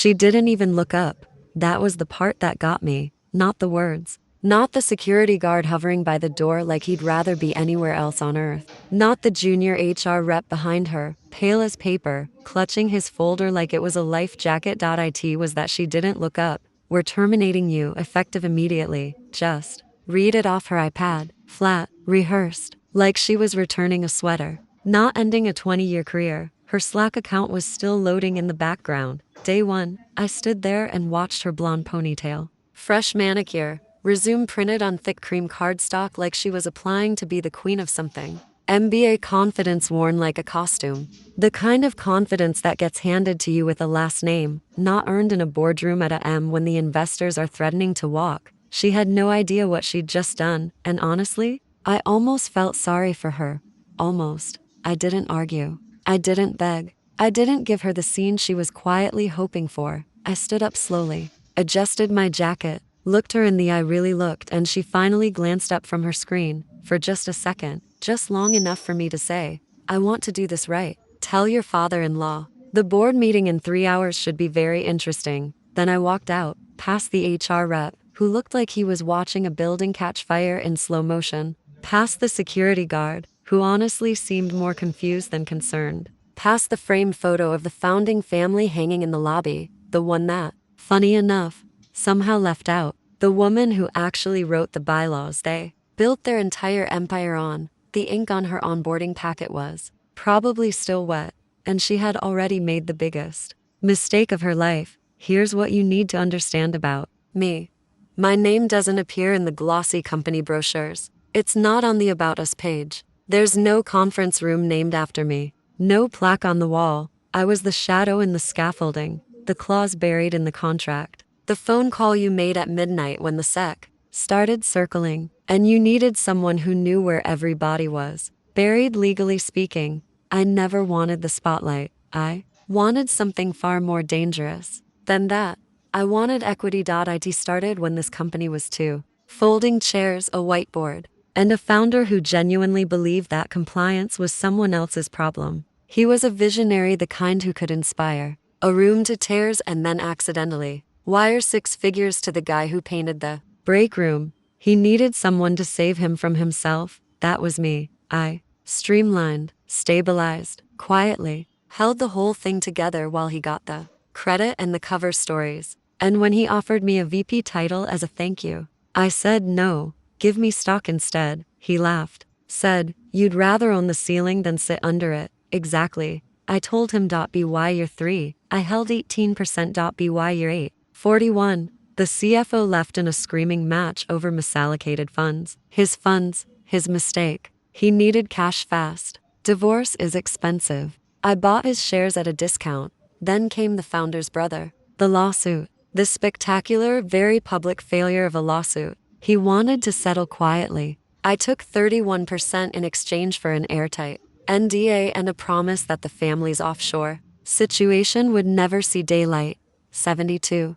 She didn't even look up. That was the part that got me, not the words. Not the security guard hovering by the door like he'd rather be anywhere else on earth. Not the junior HR rep behind her, pale as paper, clutching his folder like it was a life jacket. It was that she didn't look up. We're terminating you, effective immediately. Just read it off her iPad, flat, rehearsed, like she was returning a sweater. Not ending a 20-year career. Her Slack account was still loading in the background. Day one, I stood there and watched her blonde ponytail. Fresh manicure, resume printed on thick cream cardstock like she was applying to be the queen of something. MBA confidence worn like a costume. The kind of confidence that gets handed to you with a last name, not earned in a boardroom at a M when the investors are threatening to walk. She had no idea what she'd just done, and honestly, I almost felt sorry for her. Almost. I didn't argue. I didn't beg. I didn't give her the scene she was quietly hoping for. I stood up slowly, adjusted my jacket, looked her in the eye, really looked, and she finally glanced up from her screen, for just a second, just long enough for me to say, I want to do this right. Tell your father-in-law. The board meeting in 3 hours should be very interesting. Then I walked out, past the HR rep, who looked like he was watching a building catch fire in slow motion, past the security guard, who honestly seemed more confused than concerned, past the framed photo of the founding family hanging in the lobby, the one that, funny enough, somehow left out, the woman who actually wrote the bylaws they built their entire empire on. The ink on her onboarding packet was probably still wet, and she had already made the biggest mistake of her life. Here's what you need to understand about me. My name doesn't appear in the glossy company brochures. It's not on the About Us page. There's no conference room named after me. No plaque on the wall. I was the shadow in the scaffolding, the clause buried in the contract. The phone call you made at midnight when the sec started circling, and you needed someone who knew where everybody was. Buried, legally speaking. I never wanted the spotlight. I wanted something far more dangerous than that. I wanted equity. It started when this company was two folding chairs, a whiteboard, and a founder who genuinely believed that compliance was someone else's problem. He was a visionary, the kind who could inspire a room to tears and then accidentally wire 6 figures to the guy who painted the break room. He needed someone to save him from himself. That was me. I streamlined, stabilized, quietly, held the whole thing together while he got the credit and the cover stories. And when he offered me a VP title as a thank you, I said no. Give me stock instead. He laughed. Said, you'd rather own the ceiling than sit under it. Exactly. I told him. By year 3, I held 18%. By year 8, 41. The CFO left in a screaming match over misallocated funds. His mistake. He needed cash fast. Divorce is expensive. I bought his shares at a discount. Then came the founder's brother. The lawsuit. The spectacular, very public failure of a lawsuit. He wanted to settle quietly. I took 31% in exchange for an airtight NDA and a promise that the family's offshore situation would never see daylight. 72%.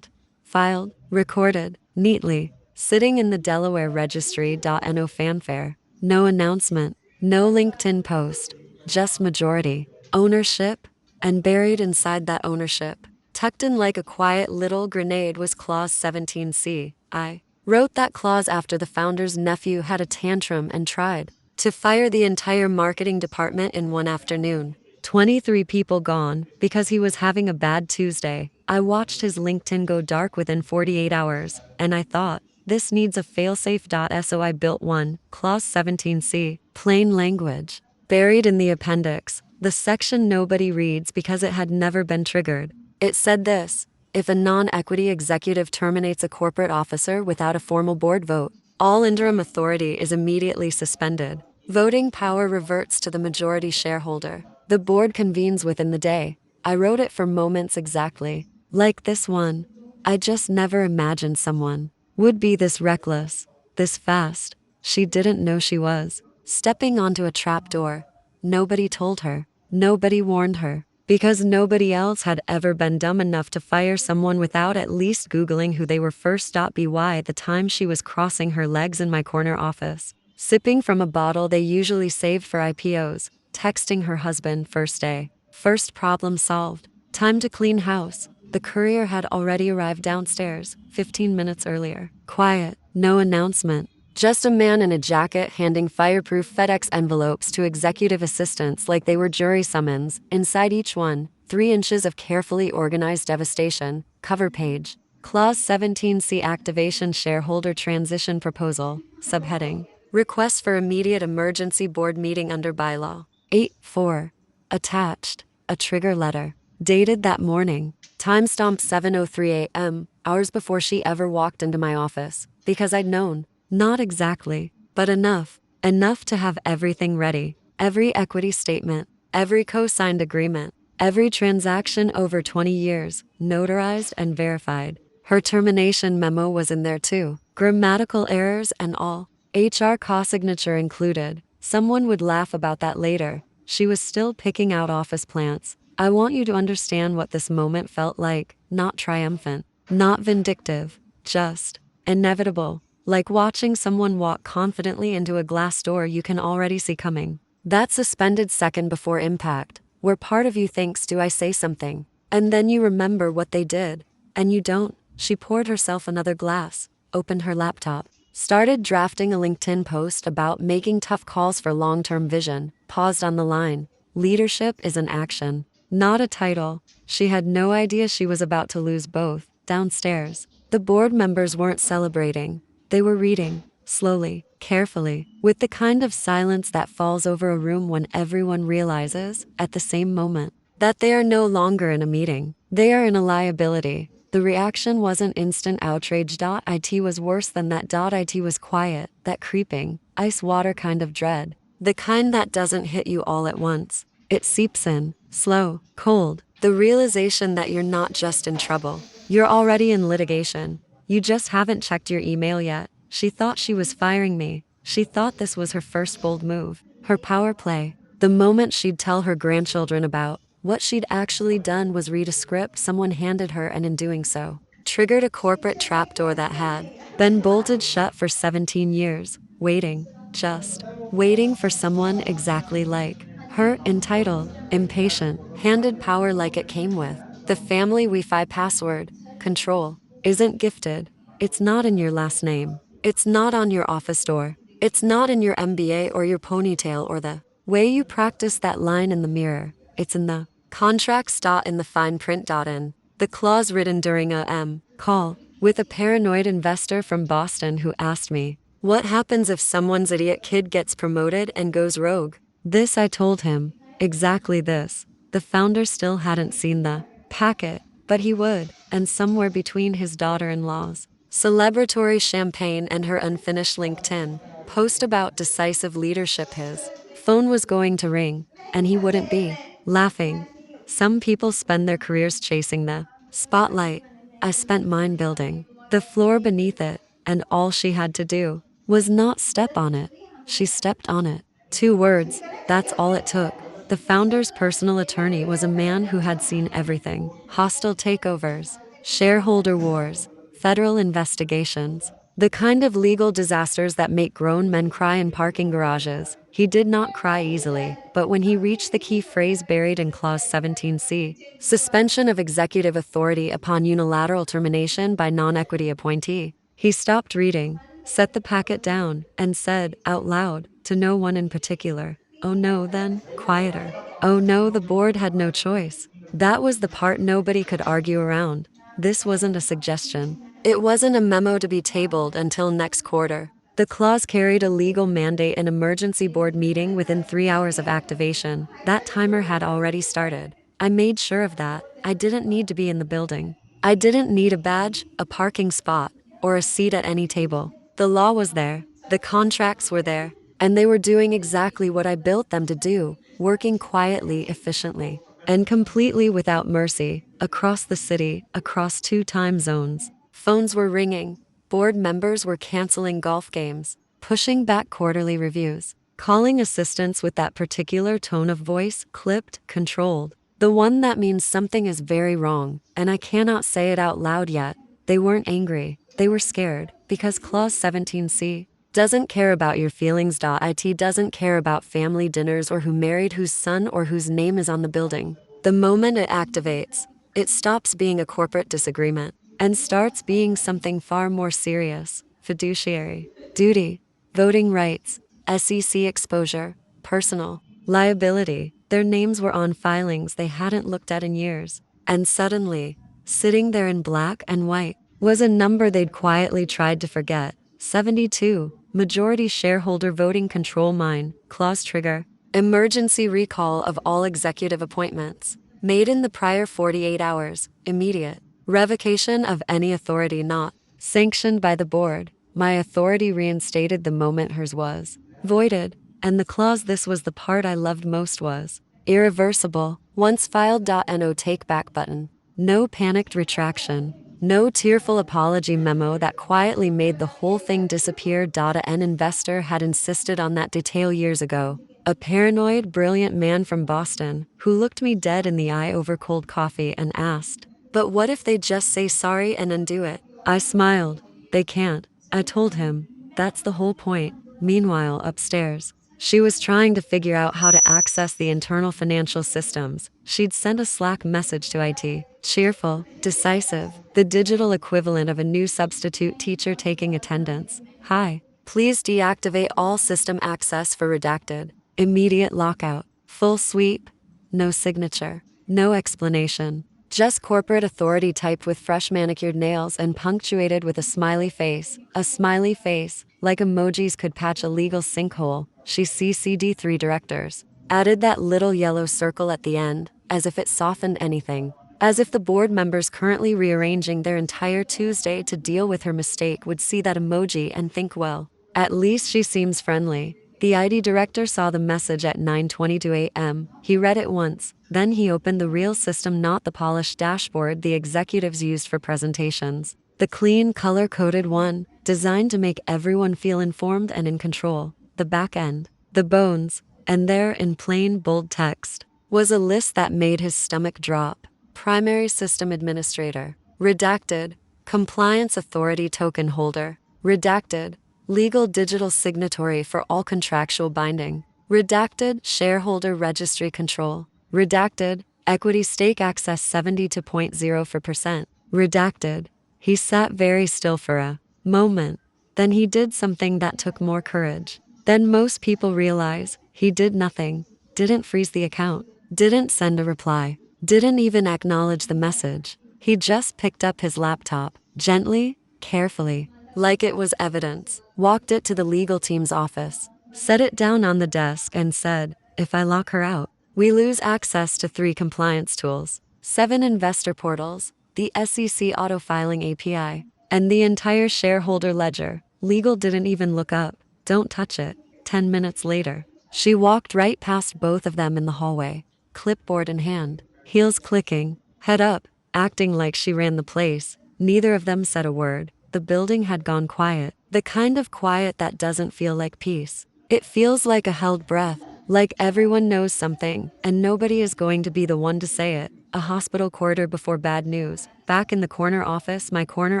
Filed, recorded, neatly, sitting in the Delaware registry. No fanfare, no announcement, no LinkedIn post, just majority ownership, and buried inside that ownership, tucked in like a quiet little grenade, was Clause 17C. I wrote that clause after the founder's nephew had a tantrum and tried to fire the entire marketing department in one afternoon. 23 people gone because he was having a bad Tuesday. I watched his LinkedIn go dark within 48 hours, and I thought, this needs a failsafe. So I built one, Clause 17C, plain language, buried in the appendix, the section nobody reads because it had never been triggered. It said this: if a non-equity executive terminates a corporate officer without a formal board vote, all interim authority is immediately suspended. Voting power reverts to the majority shareholder. The board convenes within the day. I wrote it for moments exactly like this one. I just never imagined someone would be this reckless, this fast. She didn't know she was stepping onto a trapdoor. Nobody told her. Nobody warned her. Because nobody else had ever been dumb enough to fire someone without at least Googling who they were first. By the time she was crossing her legs in my corner office, sipping from a bottle they usually saved for IPOs, texting her husband, first day, first problem solved, time to clean house. The courier had already arrived downstairs, 15 minutes earlier. Quiet, no announcement. Just a man in a jacket handing fireproof FedEx envelopes to executive assistants like they were jury summons. Inside each one, 3 inches of carefully organized devastation. Cover page. Clause 17C Activation Shareholder Transition Proposal. Subheading. Request for immediate emergency board meeting under bylaw. 8-4. Attached. A trigger letter. Dated that morning. Timestamp 7:03 a.m., hours before she ever walked into my office. Because I'd known. Not exactly, but enough. Enough to have everything ready. Every equity statement, every co-signed agreement, every transaction over 20 years, notarized and verified. Her termination memo was in there too. Grammatical errors and all. HR co-signature included. Someone would laugh about that later. She was still picking out office plants. I want you to understand what this moment felt like. Not triumphant, not vindictive, just inevitable. Like watching someone walk confidently into a glass door you can already see coming. That suspended second before impact, where part of you thinks, do I say something? And then you remember what they did. And you don't. She poured herself another glass, opened her laptop, started drafting a LinkedIn post about making tough calls for long-term vision, paused on the line. Leadership is an action, not a title. She had no idea she was about to lose both. Downstairs, the board members weren't celebrating. They were reading, slowly, carefully, with the kind of silence that falls over a room when everyone realizes, at the same moment, that they are no longer in a meeting. They are in a liability. The reaction wasn't instant outrage. It was worse than that. It was quiet, that creeping, ice water kind of dread. The kind that doesn't hit you all at once. It seeps in, slow, cold. The realization that you're not just in trouble. You're already in litigation. You just haven't checked your email yet. She thought she was firing me. She thought this was her first bold move. Her power play. The moment she'd tell her grandchildren about. What she'd actually done was read a script someone handed her, and in doing so, triggered a corporate trapdoor that had been bolted shut for 17 years, waiting, just waiting for someone exactly like her, entitled, impatient, handed power like it came with. The family Wi-Fi password, control, isn't gifted. It's not in your last name. It's not on your office door. It's not in your MBA or your ponytail or the way you practice that line in the mirror. It's in the contracts. In the fine print. In the clause written during a call with a paranoid investor from Boston who asked me, what happens if someone's idiot kid gets promoted and goes rogue? This I told him. Exactly this. The founder still hadn't seen the packet, but he would, and somewhere between his daughter-in-law's celebratory champagne and her unfinished LinkedIn post about decisive leadership, his phone was going to ring, and he wouldn't be laughing. Some people spend their careers chasing the spotlight. I spent mine building the floor beneath it, and all she had to do was not step on it. She stepped on it. 2 words, that's all it took. The founder's personal attorney was a man who had seen everything: hostile takeovers, shareholder wars, federal investigations, the kind of legal disasters that make grown men cry in parking garages. He did not cry easily, but when he reached the key phrase buried in Clause 17C, suspension of executive authority upon unilateral termination by non-equity appointee, he stopped reading, set the packet down, and said, out loud, to no one in particular, oh no, then, quieter. Oh no, the board had no choice. That was the part nobody could argue around. This wasn't a suggestion. It wasn't a memo to be tabled until next quarter. The clause carried a legal mandate: an emergency board meeting within 3 hours of activation. That timer had already started. I made sure of that. I didn't need to be in the building. I didn't need a badge, a parking spot, or a seat at any table. The law was there. The contracts were there. And they were doing exactly what I built them to do, working quietly, efficiently, and completely without mercy, across the city, across 2 time zones. Phones were ringing. Board members were canceling golf games, pushing back quarterly reviews, calling assistants with that particular tone of voice, clipped, controlled. The one that means something is very wrong, and I cannot say it out loud yet. They weren't angry. They were scared, because Clause 17C doesn't care about your feelings. It doesn't care about family dinners or who married whose son or whose name is on the building. The moment it activates, It stops being a corporate disagreement and starts being something far more serious: fiduciary duty, voting rights, SEC exposure, personal liability. Their names were on filings they hadn't looked at in years. And suddenly, sitting there in black and white, was a number they'd quietly tried to forget: 72, majority shareholder voting control mine, clause trigger, emergency recall of all executive appointments, made in the prior 48 hours, immediate, revocation of any authority not sanctioned by the board. My authority reinstated the moment hers was voided, and the clause, this was the part I loved most, was irreversible, once filed. No take back button, no panicked retraction, no tearful apology memo that quietly made the whole thing disappear. An investor had insisted on that detail years ago. A paranoid, brilliant man from Boston who looked me dead in the eye over cold coffee and asked, "But what if they just say sorry and undo it?" I smiled. "They can't," I told him. "That's the whole point." Meanwhile, upstairs, she was trying to figure out how to access the internal financial systems. She'd sent a Slack message to IT, cheerful, decisive, the digital equivalent of a new substitute teacher taking attendance. "Hi, please deactivate all system access for redacted. Immediate lockout. Full sweep." No signature, no explanation. Just corporate authority typed with fresh manicured nails and punctuated with a smiley face. A smiley face, like emojis could patch a legal sinkhole. She CC'd 3 directors. Added that little yellow circle at the end, as if it softened anything. As if the board members currently rearranging their entire Tuesday to deal with her mistake would see that emoji and think, well, at least she seems friendly. The ID director saw the message at 9:22 a.m. He read it once, then he opened the real system, not the polished dashboard the executives used for presentations. The clean, color-coded one, designed to make everyone feel informed and in control. The back end, the bones, and there, in plain, bold text, was a list that made his stomach drop. Primary System Administrator. Redacted. Compliance Authority Token Holder. Redacted. Legal digital signatory for all contractual binding. Redacted. Shareholder registry control. Redacted. Equity stake access 70.0%. Redacted. He sat very still for a moment. Then he did something that took more courage than most people realize. He did nothing. Didn't freeze the account. Didn't send a reply. Didn't even acknowledge the message. He just picked up his laptop, gently, carefully, like it was evidence, walked it to the legal team's office, set it down on the desk and said, "If I lock her out, we lose access to 3 compliance tools, 7 investor portals, the SEC auto-filing API, and the entire shareholder ledger." Legal didn't even look up. "Don't touch it." 10 minutes later, she walked right past both of them in the hallway, clipboard in hand, heels clicking, head up, acting like she ran the place. Neither of them said a word. The building had gone quiet, the kind of quiet that doesn't feel like peace. It feels like a held breath, like everyone knows something, and nobody is going to be the one to say it. A hospital corridor before bad news. Back in the corner office, my corner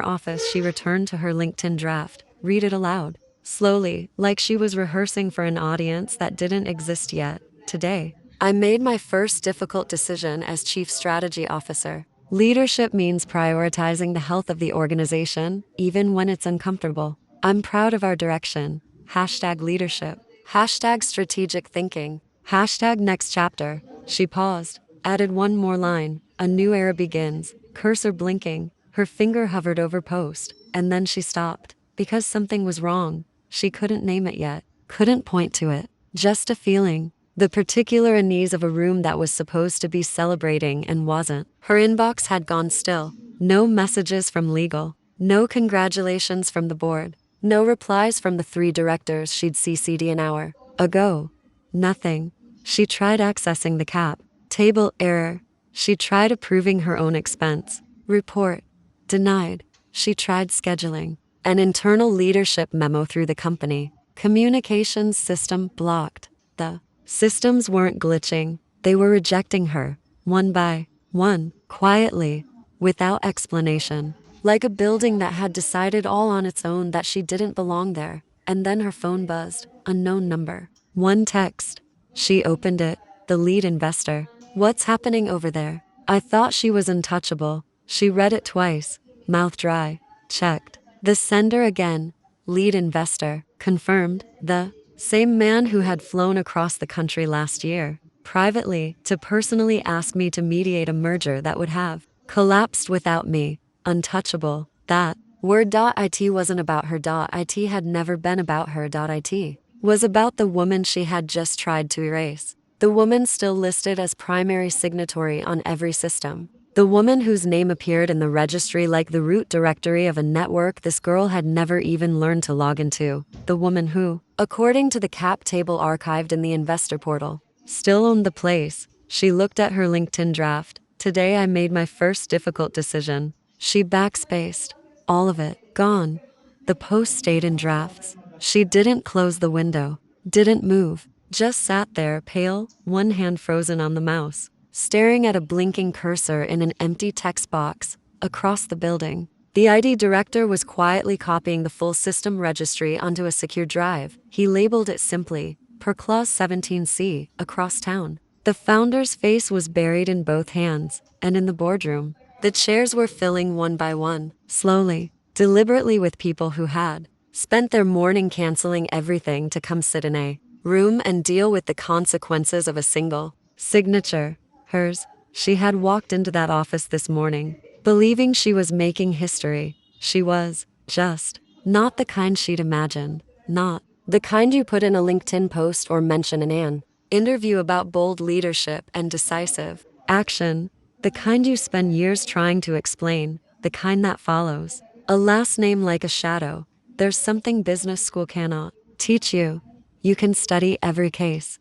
office, she returned to her LinkedIn draft. Read it aloud, slowly, like she was rehearsing for an audience that didn't exist yet. "Today, I made my first difficult decision as Chief Strategy Officer. Leadership means prioritizing the health of the organization, even when it's uncomfortable. I'm proud of our direction. Hashtag leadership. Hashtag strategic thinking. Hashtag next chapter." She paused, added one more line. "A new era begins." Cursor blinking, her finger hovered over post, and then she stopped, because something was wrong. She couldn't name it yet, couldn't point to it. Just a feeling. The particular unease of a room that was supposed to be celebrating and wasn't. Her inbox had gone still. No messages from legal. No congratulations from the board. No replies from the 3 directors she'd CC'd an hour ago. Nothing. She tried accessing the cap table, error. She tried approving her own expense report, denied. She tried scheduling an internal leadership memo through the company communications system, blocked. The systems weren't glitching, they were rejecting her, one by one, quietly, without explanation. Like a building that had decided all on its own that she didn't belong there. And then her phone buzzed. Unknown number. One text. She opened it. The lead investor. "What's happening over there?" I thought she was untouchable. She read it twice, mouth dry, checked. The sender again, lead investor, confirmed, the same man who had flown across the country last year, privately, to personally ask me to mediate a merger that would have collapsed without me. Untouchable. That word.it wasn't about her. It had never been about her. It was about the woman she had just tried to erase. The woman still listed as primary signatory on every system. The woman whose name appeared in the registry like the root directory of a network this girl had never even learned to log into. The woman who, according to the cap table archived in the investor portal, still owned the place. She looked at her LinkedIn draft. Today I made my first difficult decision. She backspaced. All of it. Gone. The post stayed in drafts. She didn't close the window. Didn't move. Just sat there, pale, one hand frozen on the mouse, staring at a blinking cursor in an empty text box across the building. The ID director was quietly copying the full system registry onto a secure drive. He labeled it simply, per clause 17C, across town. The founder's face was buried in both hands, and in the boardroom, the chairs were filling one by one, slowly, deliberately, with people who had spent their morning canceling everything to come sit in a room and deal with the consequences of a single signature. Hers. She had walked into that office this morning, believing she was making history. She was, just, not the kind she'd imagined. Not the kind you put in a LinkedIn post or mention in an interview about bold leadership and decisive action. The kind you spend years trying to explain. The kind that follows a last name like a shadow. There's something business school cannot teach you. You can study every case,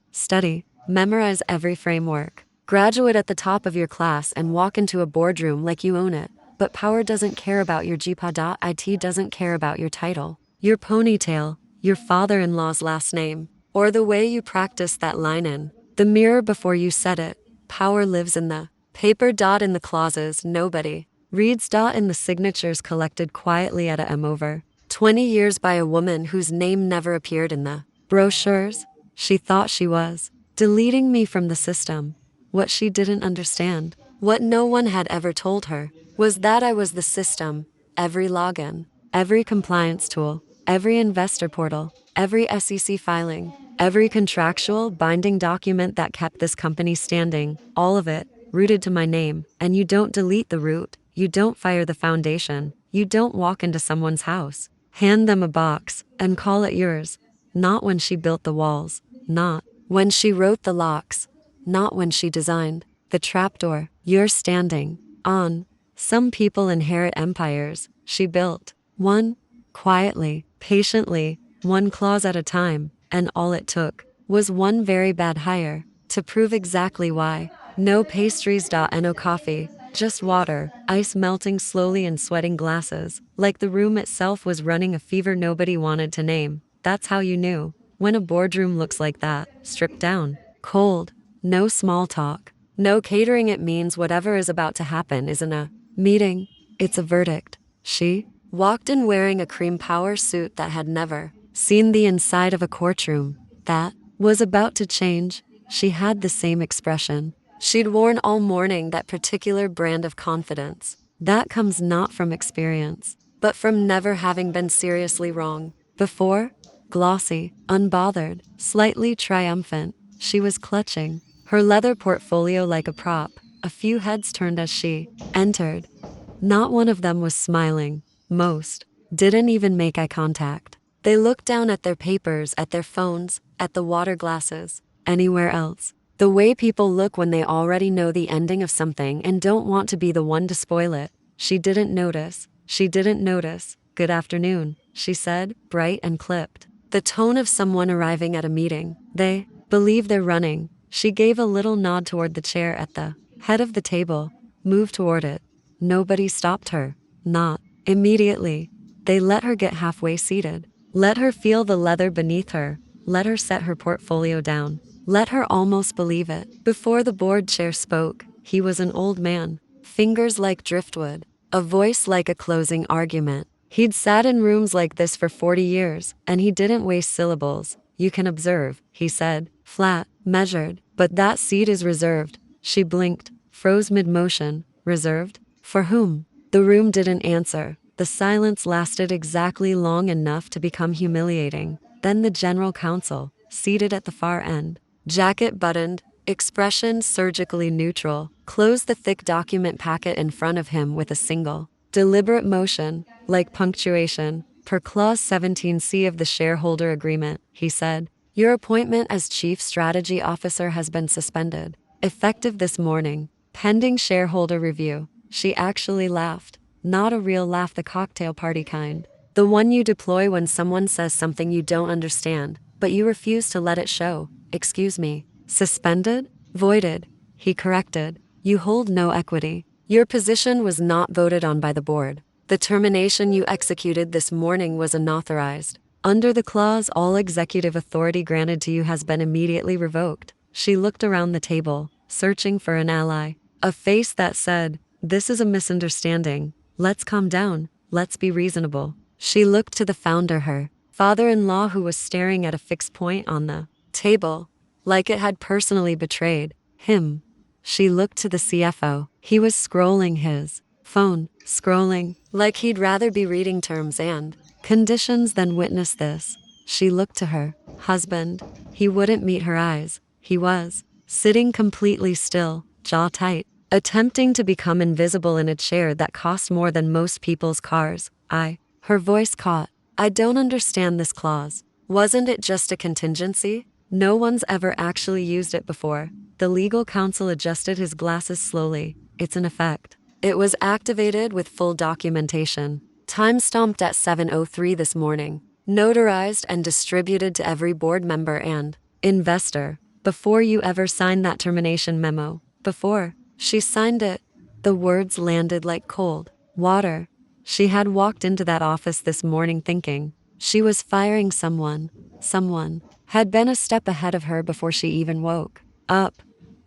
memorize every framework, graduate at the top of your class and walk into a boardroom like you own it. But power doesn't care about your GPA. It doesn't care about your title, your ponytail, your father-in-law's last name, or the way you practice that line in the mirror before you said it. Power lives in the paper. In the clauses nobody reads. In the signatures collected quietly at a over 20 years by a woman whose name never appeared in the brochures. She thought she was deleting me from the system. What she didn't understand, what no one had ever told her, was that I was the system. Every login, every compliance tool, every investor portal, every SEC filing, every contractual binding document that kept this company standing, all of it, rooted to my name. And you don't delete the root, you don't fire the foundation, you don't walk into someone's house, hand them a box, and call it yours. Not when she built the walls, not when she wrote the locks, not when she designed the trapdoor you're standing on. Some people inherit empires. She built one, quietly, patiently, one clause at a time, and all it took was one very bad hire to prove exactly why. No pastries. No coffee, just water, ice melting slowly in sweating glasses, like the room itself was running a fever nobody wanted to name. That's how you knew. When a boardroom looks like that, stripped down, cold, no small talk, no catering. It means whatever is about to happen isn't a meeting, it's a verdict. She walked in wearing a cream power suit that had never seen the inside of a courtroom. That was about to change. She had the same expression she'd worn all morning, that particular brand of confidence that comes not from experience, but from never having been seriously wrong before. Glossy, unbothered, slightly triumphant, she was clutching her leather portfolio like a prop. A few heads turned as she entered. Not one of them was smiling. Most didn't even make eye contact. They looked down at their papers, at their phones, at the water glasses, anywhere else. The way people look when they already know the ending of something and don't want to be the one to spoil it. She didn't notice. She didn't notice. Good afternoon, she said, bright and clipped. The tone of someone arriving at a meeting. They believe they're running. She gave a little nod toward the chair at the head of the table, moved toward it. Nobody stopped her. Not immediately. They let her get halfway seated. Let her feel the leather beneath her. Let her set her portfolio down. Let her almost believe it. Before the board chair spoke, he was an old man. Fingers like driftwood. A voice like a closing argument. He'd sat in rooms like this for 40 years, and he didn't waste syllables. You can observe, he said, flat, measured, but that seat is reserved. She blinked, froze mid-motion, reserved? For whom? The room didn't answer. The silence lasted exactly long enough to become humiliating. Then the general counsel, seated at the far end, jacket buttoned, expression surgically neutral, closed the thick document packet in front of him with a single, deliberate motion, like punctuation. Per Clause 17C of the shareholder agreement, he said, your appointment as Chief Strategy Officer has been suspended, effective this morning, pending shareholder review. She actually laughed. Not a real laugh, the cocktail party kind. The one you deploy when someone says something you don't understand, but you refuse to let it show. Excuse me. Suspended? Voided. He corrected. You hold no equity. Your position was not voted on by the board. The termination you executed this morning was unauthorized. Under the clause, all executive authority granted to you has been immediately revoked. She looked around the table, searching for an ally. A face that said, this is a misunderstanding. Let's calm down. Let's be reasonable. She looked to the founder, her father-in-law, who was staring at a fixed point on the table, like it had personally betrayed him. She looked to the CFO. He was scrolling his phone, scrolling like he'd rather be reading terms and conditions than witness this. She looked to her husband. He wouldn't meet her eyes. He was sitting completely still, jaw tight, attempting to become invisible in a chair that cost more than most people's cars. Her voice caught. I don't understand this clause. Wasn't it just a contingency? No one's ever actually used it before. The legal counsel adjusted his glasses slowly. It's an effect. It was activated with full documentation. Time-stamped at 7:03 this morning. Notarized and distributed to every board member and investor. Before you ever signed that termination memo. Before she signed it. The words landed like cold water. She had walked into that office this morning thinking she was firing someone. Someone had been a step ahead of her before she even woke up.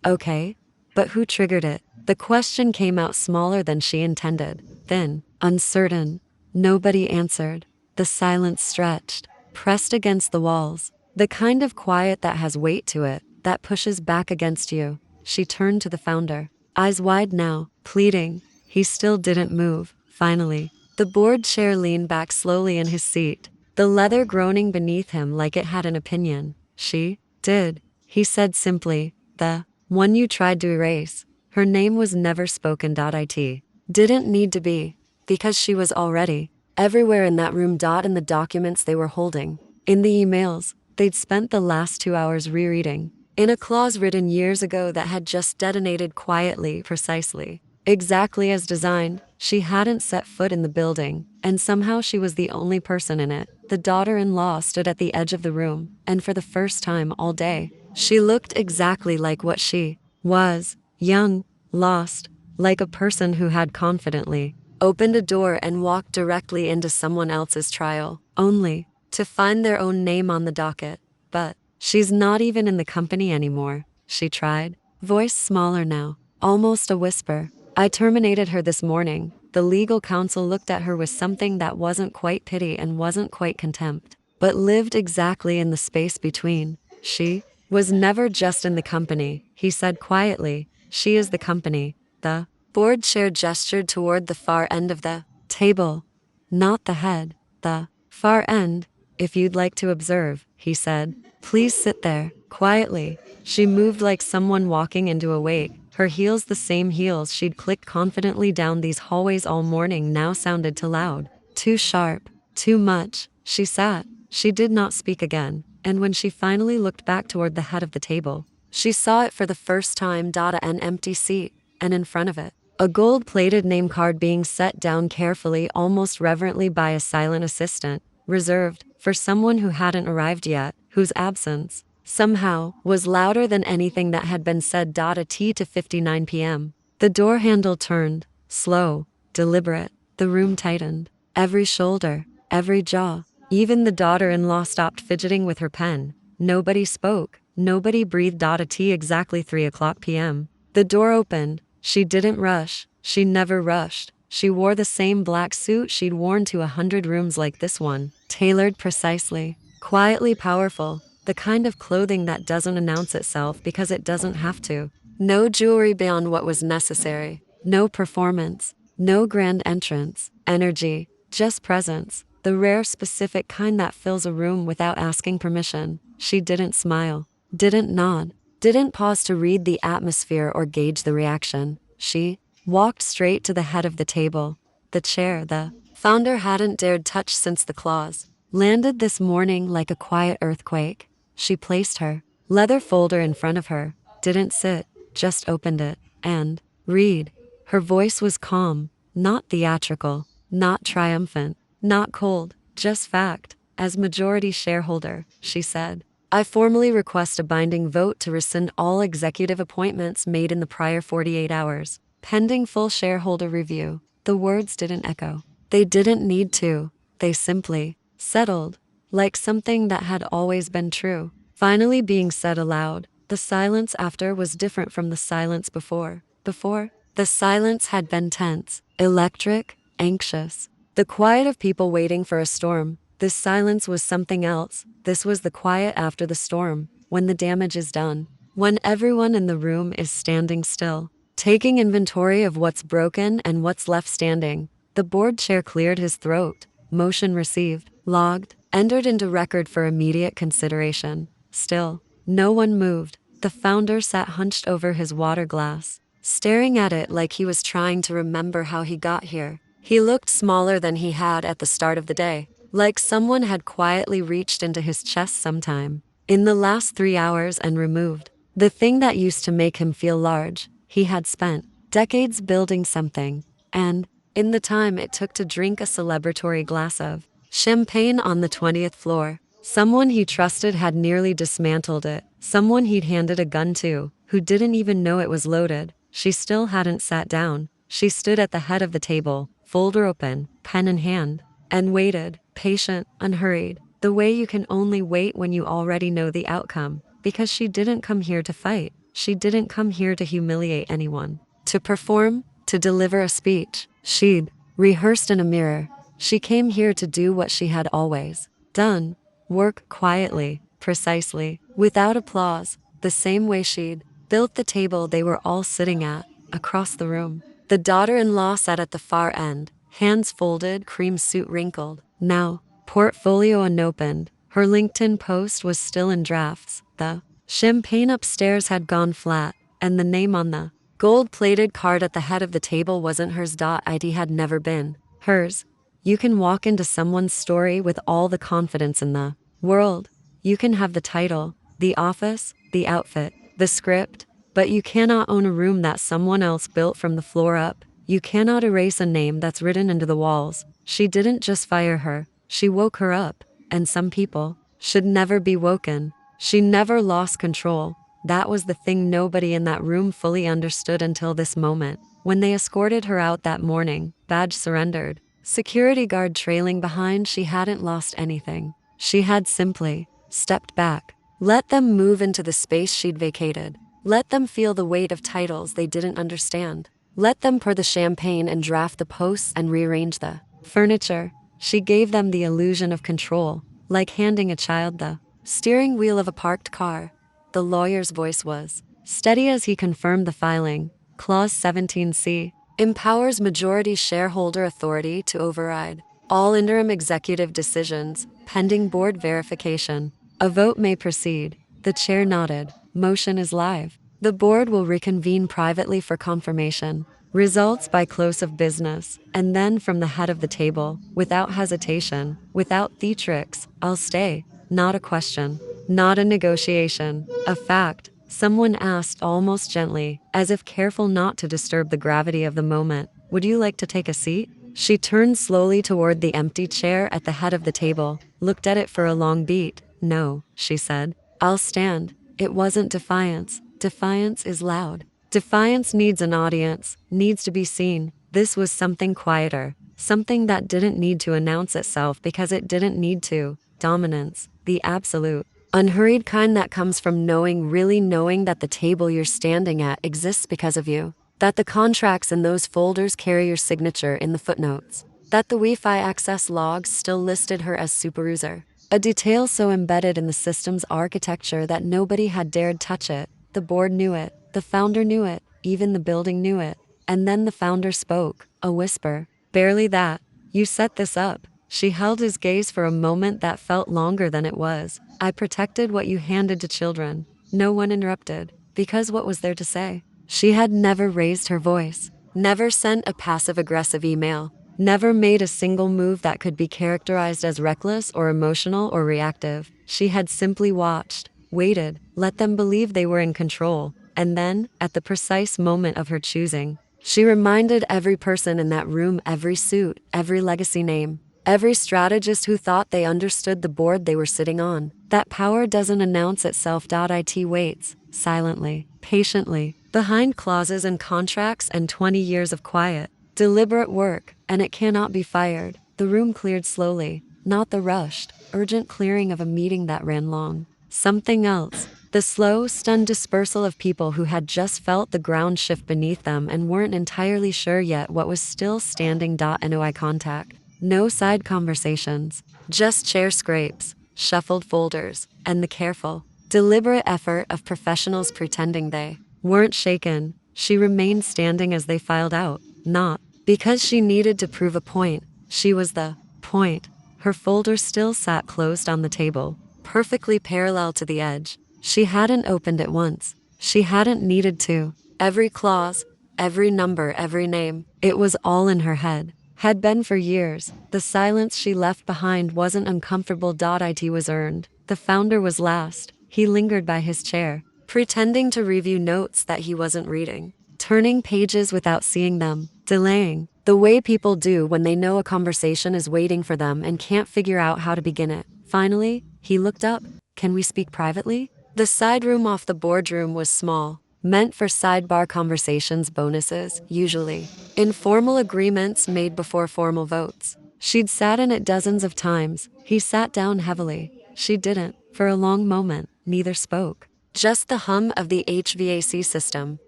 Okay, but who triggered it? The question came out smaller than she intended, thin, uncertain. Nobody answered. The silence stretched, pressed against the walls. The kind of quiet that has weight to it, that pushes back against you. She turned to the founder, eyes wide now, pleading. He still didn't move. Finally, the board chair leaned back slowly in his seat, the leather groaning beneath him like it had an opinion. She did, he said simply. The one you tried to erase. Her name was never spoken. It didn't need to be, because she was already everywhere in that room. In the documents they were holding, in the emails they'd spent the last 2 hours rereading, in a clause written years ago that had just detonated quietly, precisely, exactly as designed. She hadn't set foot in the building, and somehow she was the only person in it. The daughter-in-law stood at the edge of the room, and for the first time all day, she looked exactly like what she was, young, lost, like a person who had confidently opened a door and walked directly into someone else's trial, only to find their own name on the docket. But she's not even in the company anymore, she tried, voice smaller now, almost a whisper. I terminated her this morning. The legal counsel looked at her with something that wasn't quite pity and wasn't quite contempt, but lived exactly in the space between. She was never just in the company, he said quietly. She is the company. The board chair gestured toward the far end of the table. Not the head, the far end. If you'd like to observe, he said. Please sit there, quietly. She moved like someone walking into a wake. Her heels, the same heels she'd clicked confidently down these hallways all morning, now sounded too loud, too sharp, too much. She sat. She did not speak again, and when she finally looked back toward the head of the table, she saw it for the first time. An empty seat, and in front of it, a gold-plated name card being set down carefully, almost reverently by a silent assistant, reserved for someone who hadn't arrived yet, whose absence somehow was louder than anything that had been said. A T to 59 p.m. The door handle turned, slow, deliberate. The room tightened. Every shoulder, every jaw, even the daughter-in-law stopped fidgeting with her pen. Nobody spoke. Nobody breathed. A T exactly 3 o'clock p.m. The door opened. She didn't rush. She never rushed. She wore the same black suit she'd worn to 100 rooms like this one, tailored precisely, quietly powerful, the kind of clothing that doesn't announce itself because it doesn't have to. No jewelry beyond what was necessary. No performance. No grand entrance. Energy. Just presence. The rare specific kind that fills a room without asking permission. She didn't smile. Didn't nod. Didn't pause to read the atmosphere or gauge the reaction. She walked straight to the head of the table. The chair the founder hadn't dared touch since the claws landed this morning like a quiet earthquake. She placed her leather folder in front of her, didn't sit, just opened it, and read. Her voice was calm, not theatrical, not triumphant, not cold, just fact. As majority shareholder, she said, I formally request a binding vote to rescind all executive appointments made in the prior 48 hours, pending full shareholder review. The words didn't echo. They didn't need to. They simply settled, like something that had always been true, finally being said aloud. The silence after was different from the silence before. Before, the silence had been tense, electric, anxious. The quiet of people waiting for a storm. This silence was something else. This was the quiet after the storm, when the damage is done, when everyone in the room is standing still, taking inventory of what's broken and what's left standing. The board chair cleared his throat. Motion received, logged, entered into record for immediate consideration. Still, no one moved. The founder sat hunched over his water glass, staring at it like he was trying to remember how he got here. He looked smaller than he had at the start of the day, like someone had quietly reached into his chest sometime in the last 3 hours and removed the thing that used to make him feel large. He had spent decades building something, and in the time it took to drink a celebratory glass of champagne on the 20th floor, someone he trusted had nearly dismantled it. Someone he'd handed a gun to, who didn't even know it was loaded. She still hadn't sat down. She stood at the head of the table, folder open, pen in hand, and waited, patient, unhurried, the way you can only wait when you already know the outcome. Because she didn't come here to fight. She didn't come here to humiliate anyone, to perform, to deliver a speech she'd rehearsed in a mirror. She came here to do what she had always done, work quietly, precisely, without applause, the same way she'd built the table they were all sitting at, across the room. The daughter-in-law sat at the far end, hands folded, cream suit wrinkled. Now, portfolio unopened, her LinkedIn post was still in drafts. The champagne upstairs had gone flat, and the name on the gold-plated card at the head of the table wasn't hers. It had never been hers. You can walk into someone's story with all the confidence in the world. You can have the title, the office, the outfit, the script, but you cannot own a room that someone else built from the floor up. You cannot erase a name that's written into the walls. She didn't just fire her, she woke her up, and some people should never be woken. She never lost control. That was the thing nobody in that room fully understood until this moment. When they escorted her out that morning, badge surrendered, security guard trailing behind, she hadn't lost anything. She had simply stepped back, let them move into the space she'd vacated, let them feel the weight of titles they didn't understand, let them pour the champagne and draft the posts and rearrange the furniture. She gave them the illusion of control, like handing a child the steering wheel of a parked car. The lawyer's voice was steady as he confirmed the filing. Clause 17C empowers majority shareholder authority to override all interim executive decisions, pending board verification. A vote may proceed. The chair nodded. Motion is live. The board will reconvene privately for confirmation. Results by close of business, and then from the head of the table, without hesitation, without theatrics, I'll stay. Not a question, not a negotiation, a fact. Someone asked almost gently, as if careful not to disturb the gravity of the moment. Would you like to take a seat? She turned slowly toward the empty chair at the head of the table, looked at it for a long beat. No, she said. I'll stand. It wasn't defiance. Defiance is loud. Defiance needs an audience, needs to be seen. This was something quieter, something that didn't need to announce itself because it didn't need to. Dominance, the absolute, unhurried kind that comes from knowing, really knowing that the table you're standing at exists because of you, that the contracts in those folders carry your signature in the footnotes, that the Wi-Fi access logs still listed her as superuser, a detail so embedded in the system's architecture that nobody had dared touch it. The board knew it. The founder knew it, even the building knew it. And then the founder spoke, a whisper. Barely that. You set this up. She held his gaze for a moment that felt longer than it was. I protected what you handed to children. No one interrupted. Because what was there to say? She had never raised her voice, never sent a passive-aggressive email, never made a single move that could be characterized as reckless or emotional or reactive. She had simply watched, waited, let them believe they were in control, and then, at the precise moment of her choosing, she reminded every person in that room, every suit, every legacy name, every strategist who thought they understood the board they were sitting on, that power doesn't announce itself. It waits, silently, patiently, behind clauses and contracts and 20 years of quiet, deliberate work, and it cannot be fired. The room cleared slowly, not the rushed, urgent clearing of a meeting that ran long. Something else. The slow, stunned dispersal of people who had just felt the ground shift beneath them and weren't entirely sure yet what was still standing. No eye contact. No side conversations, just chair scrapes, shuffled folders, and the careful, deliberate effort of professionals pretending they weren't shaken. She remained standing as they filed out, not because she needed to prove a point. She was the point. Her folder still sat closed on the table, perfectly parallel to the edge. She hadn't opened it once. She hadn't needed to. Every clause, every number, every name, it was all in her head. Had been for years. The silence she left behind wasn't uncomfortable. It was earned. The founder was last. He lingered by his chair, pretending to review notes that he wasn't reading, turning pages without seeing them, delaying, the way people do when they know a conversation is waiting for them and can't figure out how to begin it. Finally, he looked up. Can we speak privately? The side room off the boardroom was small, meant for sidebar conversations, bonuses, usually informal agreements made before formal votes. She'd sat in it dozens of times. He sat down heavily. She didn't. For a long moment, neither spoke. Just the hum of the HVAC system,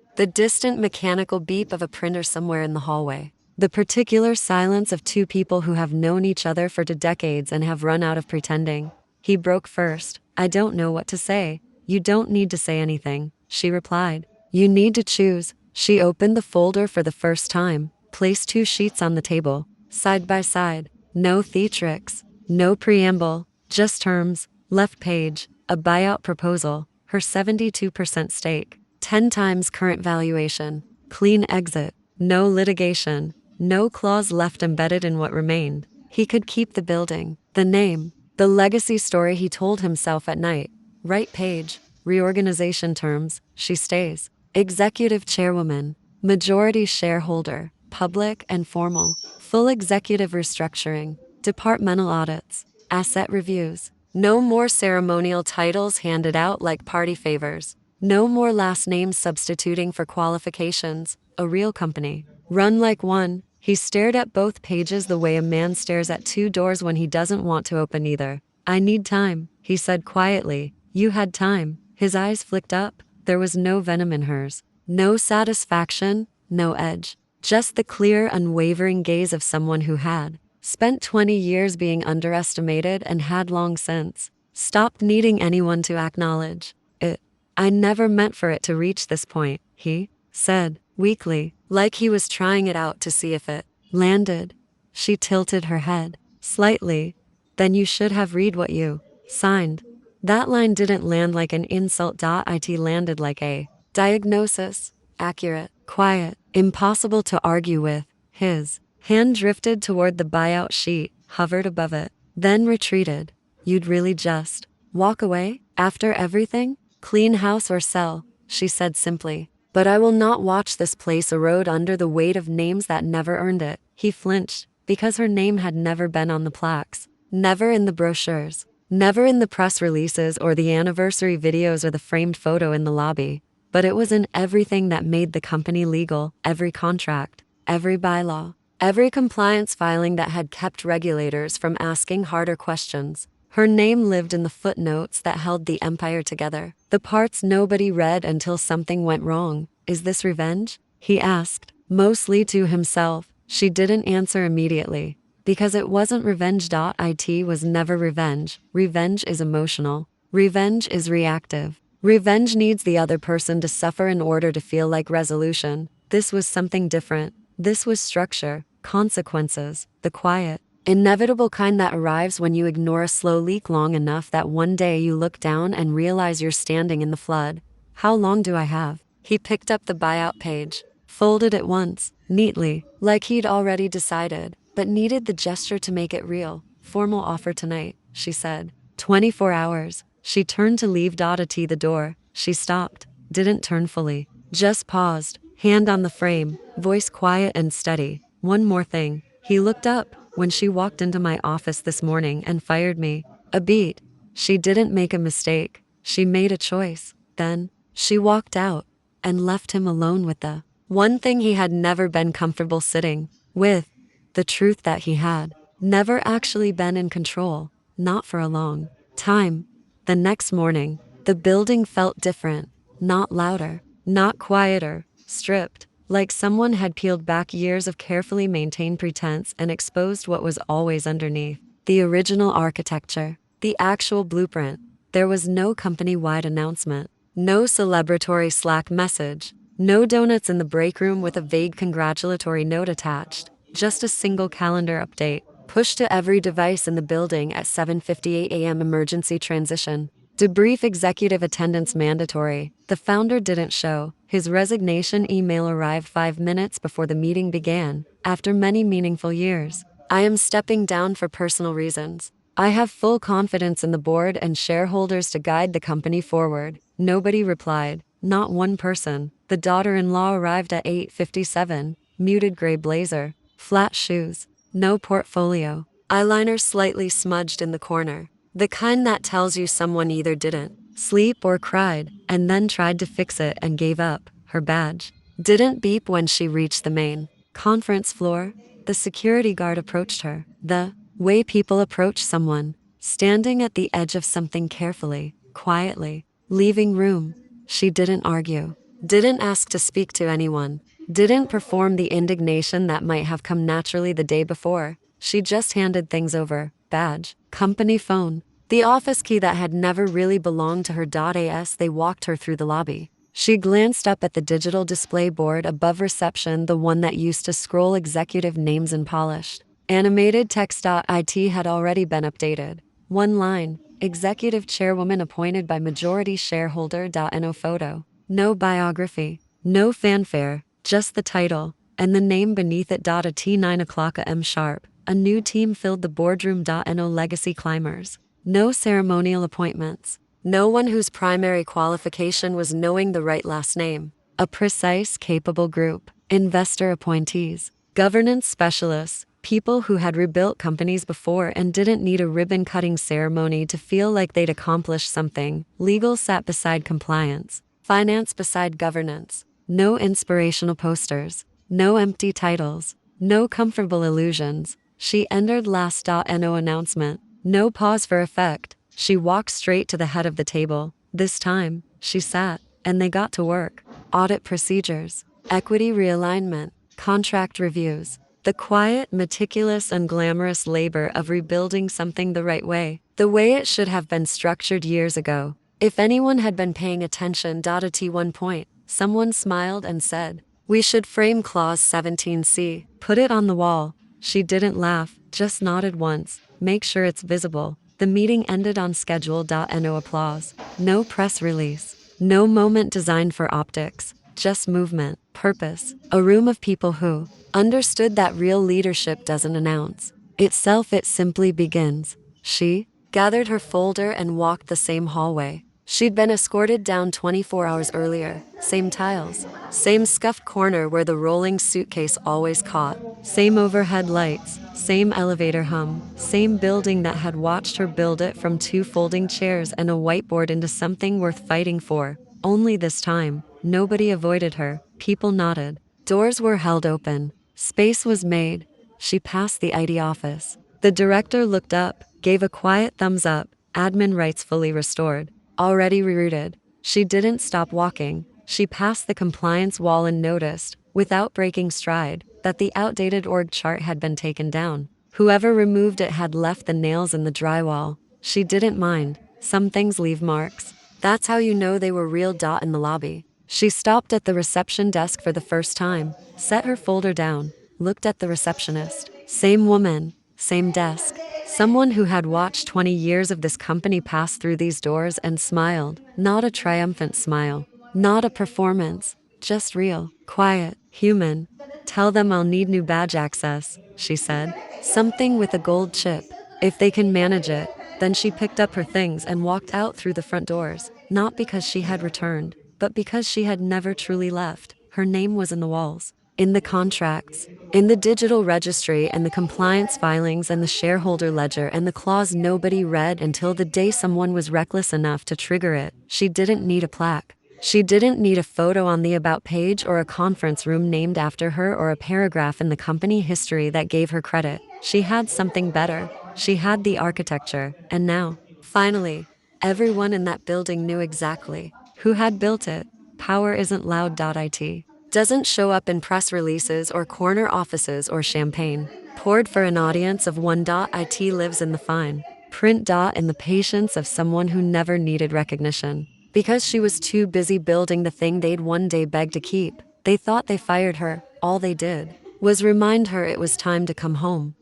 the distant mechanical beep of a printer somewhere in the hallway, the particular silence of two people who have known each other for decades and have run out of pretending. He broke first. I don't know what to say. You don't need to say anything, she replied. You need to choose. She opened the folder for the first time, placed two sheets on the table, side by side. No theatrics, no preamble, just terms. Left page, a buyout proposal, her 72% stake, 10 times current valuation, clean exit, no litigation, no clause left embedded in what remained. He could keep the building, the name, the legacy story he told himself at night. Right page, reorganization terms, she stays. Executive chairwoman, majority shareholder, public and formal, full executive restructuring, departmental audits, asset reviews. No more ceremonial titles handed out like party favors. No more last names substituting for qualifications. A real company, run like one. He stared at both pages the way a man stares at two doors when he doesn't want to open either. I need time, he said quietly. You had time. His eyes flicked up. There was no venom in hers. No satisfaction, no edge. Just the clear, unwavering gaze of someone who had spent 20 years being underestimated and had long since stopped needing anyone to acknowledge it. I never meant for it to reach this point, he said, weakly, like he was trying it out to see if it landed. She tilted her head slightly. Then you should have read what you signed. That line didn't land like an insult. It landed like a diagnosis, accurate, quiet, impossible to argue with. His hand drifted toward the buyout sheet, hovered above it, then retreated. You'd really just walk away? After everything? Clean house or sell, she said simply. But I will not watch this place erode under the weight of names that never earned it. He flinched, because her name had never been on the plaques, never in the brochures, never in the press releases or the anniversary videos or the framed photo in the lobby. But it was in everything that made the company legal, every contract, every bylaw, every compliance filing that had kept regulators from asking harder questions. Her name lived in the footnotes that held the empire together, the parts nobody read until something went wrong. Is this revenge? He asked, mostly to himself. She didn't answer immediately, because it wasn't revenge. It was never revenge. Revenge is emotional. Revenge is reactive. Revenge needs the other person to suffer in order to feel like resolution. This was something different. This was structure, consequences, the quiet, inevitable kind that arrives when you ignore a slow leak long enough that one day you look down and realize you're standing in the flood. How long do I have? He picked up the buyout page, folded it once, neatly, like he'd already decided, but needed the gesture to make it real. Formal offer tonight, she said. 24 hours. She turned to leave Dottie the door. She stopped, didn't turn fully, just paused, hand on the frame, voice quiet and steady. One more thing. He looked up when she walked into my office this morning and fired me. A beat. She didn't make a mistake. She made a choice. Then, she walked out and left him alone with the one thing he had never been comfortable sitting with, the truth that he had never actually been in control, not for a long time. The next morning, the building felt different, not louder, not quieter, stripped, like someone had peeled back years of carefully maintained pretense and exposed what was always underneath. The original architecture, the actual blueprint. There was no company-wide announcement, no celebratory Slack message, no donuts in the break room with a vague congratulatory note attached, just a single calendar update, pushed to every device in the building at 7:58 a.m. emergency transition. Debrief executive attendance mandatory. The founder didn't show. His resignation email arrived 5 minutes before the meeting began, after many meaningful years. I am stepping down for personal reasons. I have full confidence in the board and shareholders to guide the company forward. Nobody replied. Not one person. The daughter-in-law arrived at 8:57, muted gray blazer, flat shoes, no portfolio, eyeliner slightly smudged in the corner. The kind that tells you someone either didn't sleep or cried, and then tried to fix it and gave up. Her badge didn't beep when she reached the main conference floor. The security guard approached her, the way people approach someone, standing at the edge of something carefully, quietly, leaving room. She didn't argue, didn't ask to speak to anyone, didn't perform the indignation that might have come naturally the day before. She just handed things over, badge, company phone, the office key that had never really belonged to her. As they walked her through the lobby, she glanced up at the digital display board above reception, the one that used to scroll executive names in polished, animated text. It had already been updated. One line, executive chairwoman appointed by majority shareholder. No photo, no biography, no fanfare, just the title, and the name beneath it. At 9 o'clock am sharp, a new team filled the boardroom. No legacy climbers, no ceremonial appointments, no one whose primary qualification was knowing the right last name. A precise, capable group, investor appointees, governance specialists, people who had rebuilt companies before and didn't need a ribbon-cutting ceremony to feel like they'd accomplished something. Legal sat beside compliance, finance beside governance. No inspirational posters, no empty titles, no comfortable illusions. She entered last. No announcement, no pause for effect. She walked straight to the head of the table. This time, she sat, and they got to work. Audit procedures, equity realignment, contract reviews, the quiet, meticulous, unglamorous labor of rebuilding something the right way, the way it should have been structured years ago. If anyone had been paying attention. At one point, someone smiled and said, "We should frame Clause 17C, put it on the wall." She didn't laugh, just nodded once. Make sure it's visible. The meeting ended on schedule. No applause, no press release, no moment designed for optics, just movement, purpose, a room of people who understood that real leadership doesn't announce itself, it simply begins. She gathered her folder and walked the same hallway she'd been escorted down 24 hours earlier. Same tiles, same scuffed corner where the rolling suitcase always caught, same overhead lights, same elevator hum, same building that had watched her build it from 2 folding chairs and a whiteboard into something worth fighting for. Only this time, nobody avoided her. People nodded. Doors were held open. Space was made. She passed the ID office. The director looked up, gave a quiet thumbs up. Admin rights fully restored. Already rerouted. She didn't stop walking. She passed the compliance wall and noticed, without breaking stride, that the outdated org chart had been taken down. Whoever removed it had left the nails in the drywall. She didn't mind. Some things leave marks. That's how you know they were real. In the lobby. She stopped at the reception desk for the first time, set her folder down, looked at the receptionist. Same woman, same desk. Someone who had watched 20 years of this company pass through these doors and smiled. Not a triumphant smile, not a performance, just real, quiet, human. Tell them I'll need new badge access, she said. Something with a gold chip. If they can manage it. Then she picked up her things and walked out through the front doors, not because she had returned, but because she had never truly left. Her name was in the walls, in the contracts, in the digital registry and the compliance filings and the shareholder ledger and the clause nobody read until the day someone was reckless enough to trigger it. She didn't need a plaque. She didn't need a photo on the About page or a conference room named after her or a paragraph in the company history that gave her credit. She had something better. She had the architecture. And now, finally, everyone in that building knew exactly who had built it. Power isn't loud.it. Doesn't show up in press releases or corner offices or champagne. Poured for an audience of one.it lives in the fine print. In the patience of someone who never needed recognition. Because she was too busy building the thing they'd one day beg to keep. They thought they fired her. All they did was remind her it was time to come home.